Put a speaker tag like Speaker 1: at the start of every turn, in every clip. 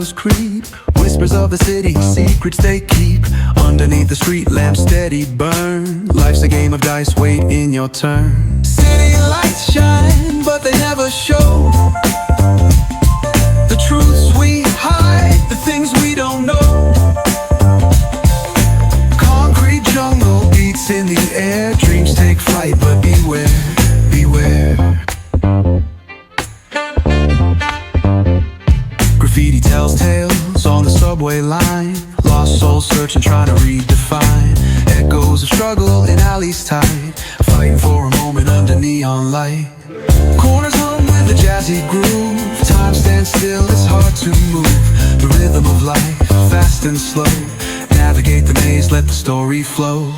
Speaker 1: shadows creep, whispers of the city, secrets they keep. Underneath the street lamps steady burn. Life's a game of dice, wait in your turn. City lights shine, but they never show the truths we hide, the things we don't know. Concrete jungle beats in the air. Dreams take flight, but beware, beware. Graffiti tells tales on the subway line. Lost souls searching, trying to redefine. Echoes of struggle in alleys tight, fighting for a moment under neon light. Corners hum with a jazzy groove. Time stands still, it's hard to move. The rhythm of life, fast and slow. Navigate the maze, let the story flow.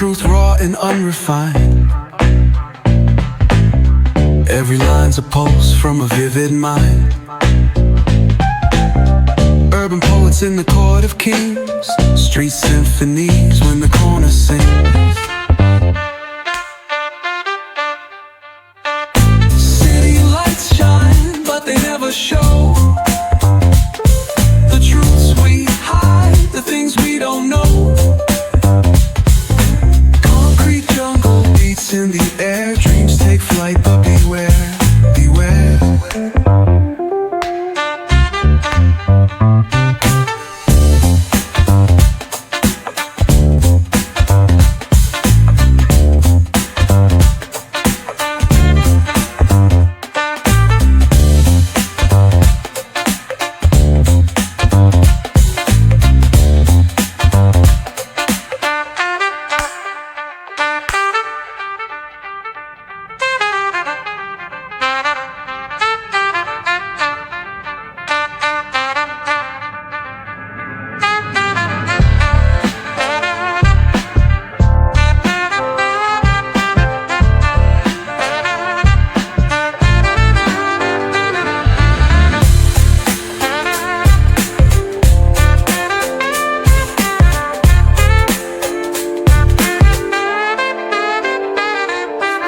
Speaker 1: Truth raw and unrefined. Every line's a pulse from a vivid mind. Urban poets in the court of kings. Street symphonies when the corner sings. City lights shine, but they never show the truths we hide, the things we don't know. In the air, dreams take flight, but beware, beware.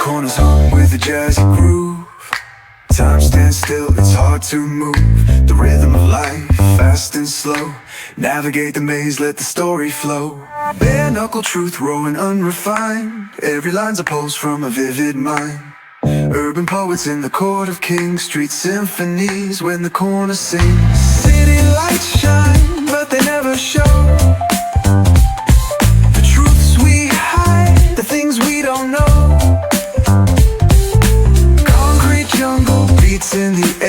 Speaker 1: Corners hum with a jazzy groove. Time stands still, it's hard to move. The rhythm of life, fast and slow. Navigate the maze, let the story flow. Bare knuckle truth, raw and unrefined. Every line's a pulse from a vivid mind. Urban poets in the court of kings. Street symphonies when the corner sings. City lights shine, but they never show the truths we hide, the things we don't know. Jungle beats in the